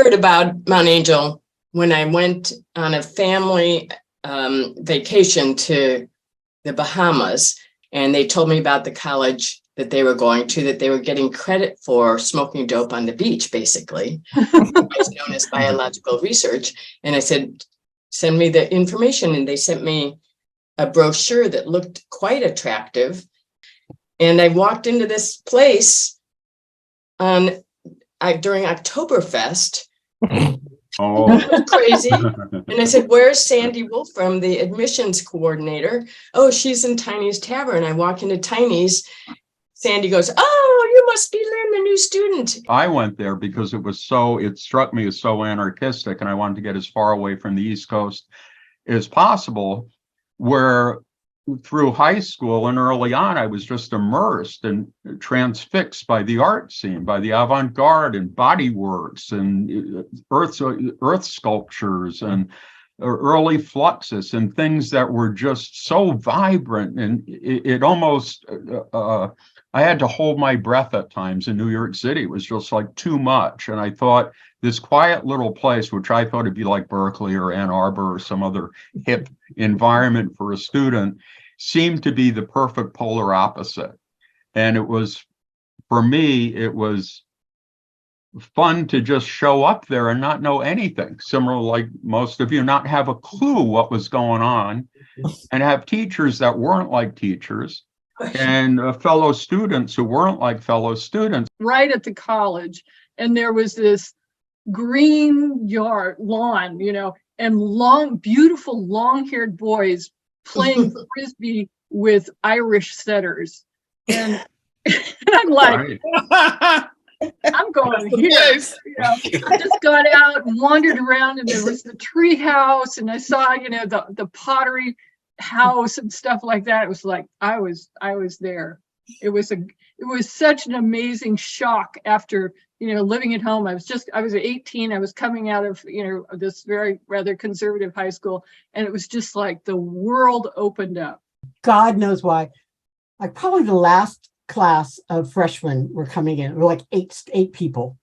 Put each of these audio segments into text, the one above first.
heard about Mount Angel when I went on a family vacation to the Bahamas, and they told me about the college that they were going to, that they were getting credit for smoking dope on the beach, basically, it's known as biological research. And I said, send me the information. And they sent me a brochure that looked quite attractive. And I walked into this place during Oktoberfest. Oh, It was crazy. And I said, where's Sandy Wolfram, the admissions coordinator? Oh, she's in Tiny's Tavern. I walk into Tiny's. Sandy goes, oh, you must be Lynn, the new student. I went there because it struck me as so anarchistic, and I wanted to get as far away from the East Coast as possible, where through high school and early on, I was just immersed and transfixed by the art scene, by the avant-garde and bodyworks and earth sculptures and early Fluxus and things that were just so vibrant. And it almost, I had to hold my breath at times in New York City. It was just like too much. And I thought this quiet little place, which I thought it'd be like Berkeley or Ann Arbor or some other hip environment for a student, seemed to be the perfect polar opposite. And it was, for me, it was fun to just show up there and not know anything. Similar, like most of you, not have a clue what was going on, and have teachers that weren't like teachers, and fellow students who weren't like fellow students. Right at the college, and there was this green lawn, and beautiful long-haired boys playing frisbee with Irish setters. And I'm like, I'm going here. I just got out and wandered around, and there was the tree house, and I saw, the pottery house and stuff like that. It was like I was there. It was such an amazing shock after living at home. I was 18. I was coming out of this very rather conservative high school, and it was just like the world opened up. God knows why. Like probably the last class of freshmen were coming in. There were like eight people.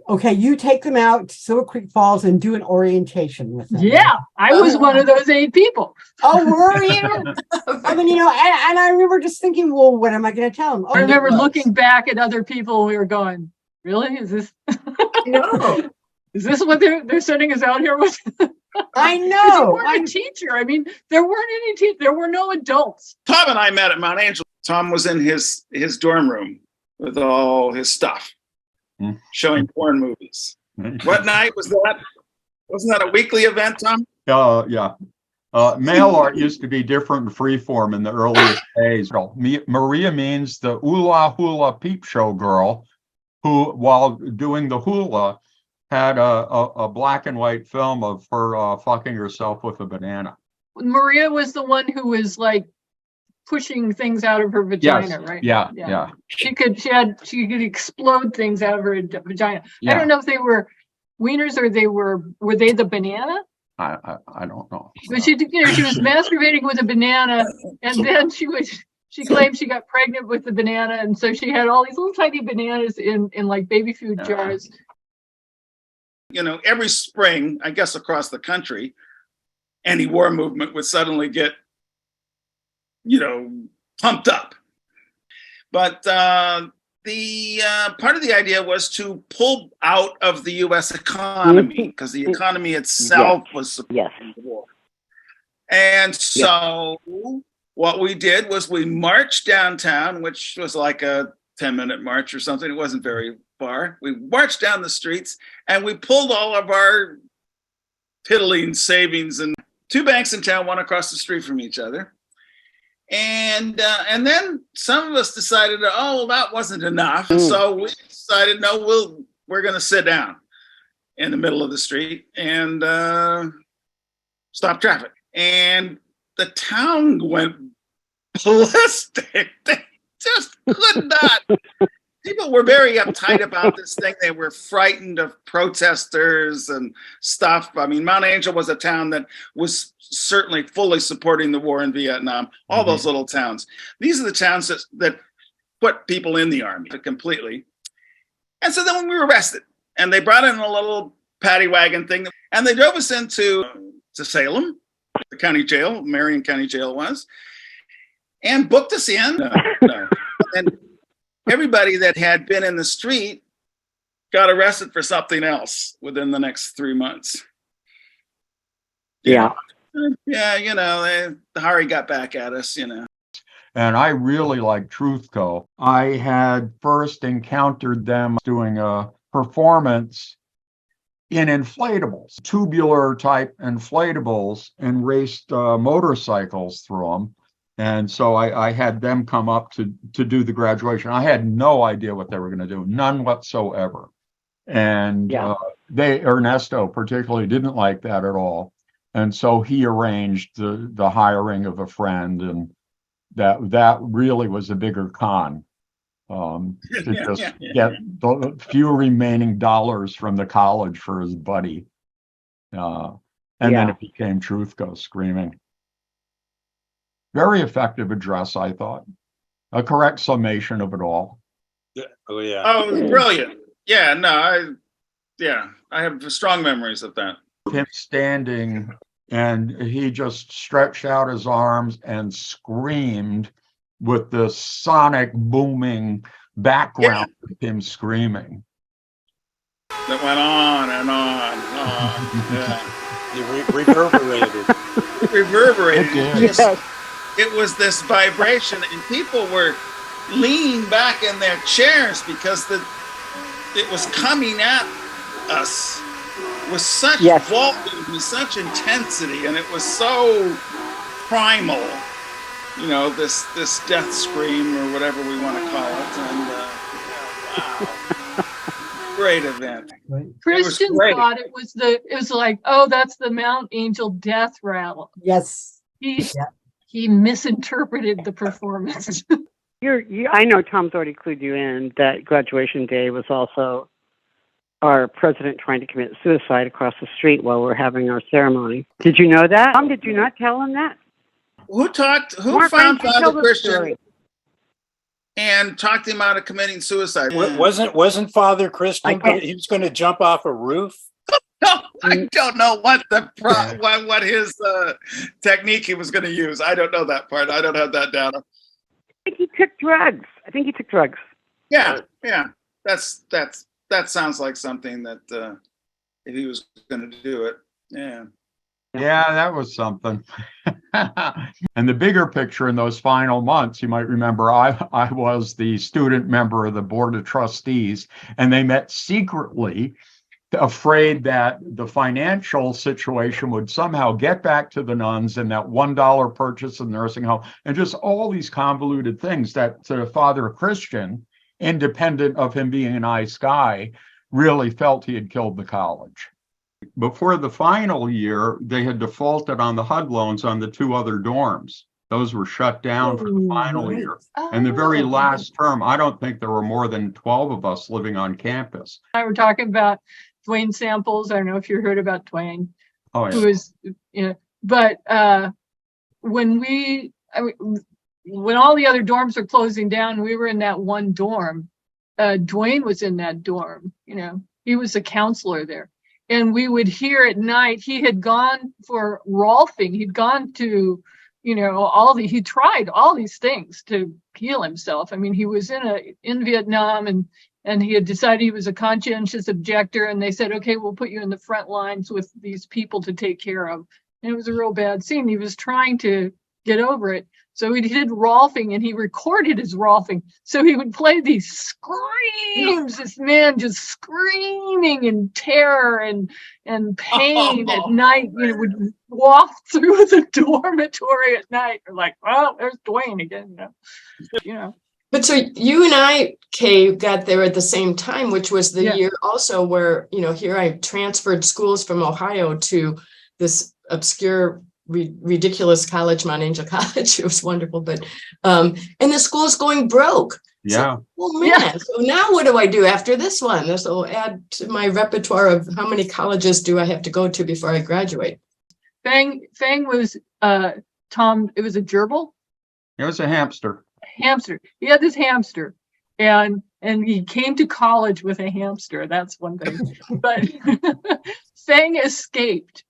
Okay, you take them out to Silver Creek Falls and do an orientation with them. Yeah, I was one of those 8 people. Oh, were you? I mean, and I remember just thinking, well, what am I going to tell them? I remember looking back at other people, and we were going, really? Is this? No. Is this what they're sending us out here with? I know. You weren't a teacher. I mean, there weren't any teachers. There were no adults. Tom and I met at Mount Angel. Tom was in his dorm room with all his stuff, showing porn movies. What night was that? Wasn't that a weekly event, Tom? Yeah. Mail art used to be different and freeform in the earliest days. Maria means the hula hula peep show girl who, while doing the hula, had a black and white film of her fucking herself with a banana. Maria was the one who was like pushing things out of her vagina, yes. right? Yeah. She could explode things out of her vagina. Yeah. I don't know if they were wieners or were they the banana? I don't know. But she was masturbating with a banana, and then she claimed she got pregnant with the banana, and so she had all these little tiny bananas in like baby food jars. Every spring, I guess across the country, anti-war movement would suddenly get, pumped up. But the part of the idea was to pull out of the U.S. economy, because the economy itself was supporting the war. And so what we did was we marched downtown, which was like a 10-minute march or something. It wasn't very far. We marched down the streets, and we pulled all of our piddling savings and 2 banks in town, one across the street from each other. And then some of us decided, that wasn't enough. And so we decided, we're going to sit down in the middle of the street and stop traffic. And the town went ballistic. They just could not. People were very uptight about this thing. They were frightened of protesters and stuff. I mean, Mount Angel was a town that was certainly fully supporting the war in Vietnam. All those little towns. These are the towns that put people in the army completely. And so then we were arrested. And they brought in a little paddy wagon thing, and they drove us into Salem, the county jail, Marion County Jail was, and booked us in. No. And everybody that had been in the street got arrested for something else within the next 3 months. Yeah. Yeah, the Hari got back at us, And I really like Truthco. I had first encountered them doing a performance in inflatables, tubular type inflatables, and raced motorcycles through them. And so I had them come up to do the graduation. I had no idea what they were going to do, none whatsoever. And Ernesto particularly didn't like that at all. And so he arranged the hiring of a friend, and that really was a bigger con. To get the few remaining dollars from the college for his buddy. And then it became Truthco screaming. Very effective address, I thought. A correct summation of it all. Oh, it was brilliant. Yeah, no, I have strong memories of that. Him standing, and he just stretched out his arms and screamed with the sonic booming background of him screaming. That went on and on and on. Yeah. It reverberated. It reverberated. Yes. It was this vibration, and people were leaning back in their chairs because it was coming at us with such volume, with such intensity, and it was so primal. This death scream or whatever we want to call it, and wow, great event. Christians thought it was like, oh, that's the Mount Angel death rattle. Yes. He misinterpreted the performance. I know Tom's already clued you in that graduation day was also our president trying to commit suicide across the street while we're having our ceremony. Did you know that? Tom, did you not tell him that? Who found Father Christian and talked him out of committing suicide? Wasn't Father Christian, he was going to jump off a roof? No, I don't know what what his technique he was going to use. I don't know that part. I don't have that down. I think he took drugs. Yeah. That sounds like something that if he was going to do it, Yeah, that was something. And the bigger picture in those final months, you might remember, I was the student member of the board of trustees, and they met secretly, afraid that the financial situation would somehow get back to the nuns and that $1 purchase of the nursing home, and just all these convoluted things that Father Christian, independent of him being a nice guy, really felt he had killed the college. Before the final year, they had defaulted on the HUD loans on the 2 other dorms. Those were shut down for the final year. And the very last term, I don't think there were more than 12 of us living on campus. We're talking about Dwayne Samples. I don't know if you heard about Dwayne. Oh, yeah. Who is, but when all the other dorms were closing down, we were in that one dorm. Dwayne was in that dorm. He was a counselor there. And we would hear at night, he had gone for Rolfing. He'd gone to, he tried all these things to heal himself. I mean, he was in Vietnam, and he had decided he was a conscientious objector. And they said, okay, we'll put you in the front lines with these people to take care of. And it was a real bad scene. He was trying to get over it. So he did Rolfing, and he recorded his Rolfing. So he would play these screams, this man just screaming in terror and pain at night. Would walk through the dormitory at night. We're like, well, there's Dwayne again. But so you and I, Kay, got there at the same time, which was the year also where, here I transferred schools from Ohio to this obscure ridiculous college, Mount Angel College. It was wonderful, but and the school's going broke. Yeah. So now what do I do after this one? This will add to my repertoire of how many colleges do I have to go to before I graduate. Fang was Tom. It was a gerbil. It was a hamster. He had this hamster, and And he came to college with a hamster. That's one thing. But Fang escaped,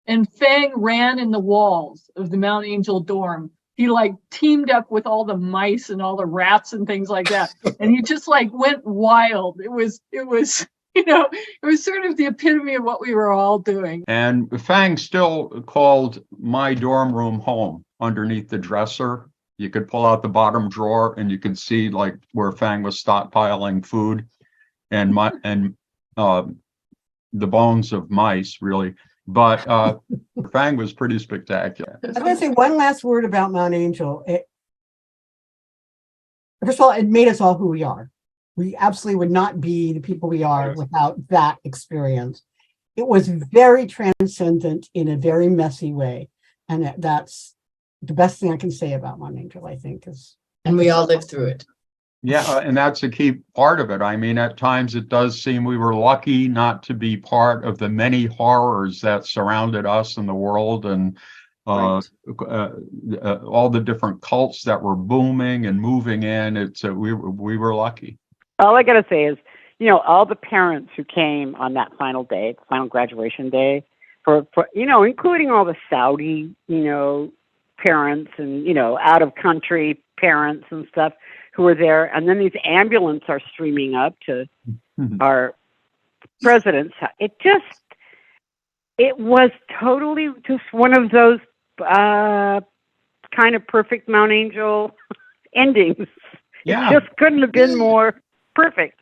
and Fang ran in the walls of the Mount Angel dorm. He like teamed up with all the mice and all the rats and things like that. And he just like went wild. It was, you know, it was sort of the epitome of what we were all doing. And Fang still called my dorm room home. Underneath the dresser, you could pull out the bottom drawer and you could see like where Fang was stockpiling food and the bones of mice, really. But Fang was pretty spectacular. I'm going to say one last word about Mount Angel. First of all, it made us all who we are. We absolutely would not be the people we are without that experience. It was very transcendent in a very messy way. And that's the best thing I can say about Mount Angel, I think. And we all lived through it. Yeah, and that's a key part of it. I mean, at times it does seem we were lucky not to be part of the many horrors that surrounded us and the world, and all the different cults that were booming and moving in. We were lucky. All I gotta say is, you know, all the parents who came on that final day, final graduation day, for you know, including all the Saudi, you know, parents and, you know, out of country parents and stuff who were there, and then these ambulances are streaming up to our president's house. It was totally just one of those kind of perfect Mount Angel endings. Yeah. It just couldn't have been more perfect.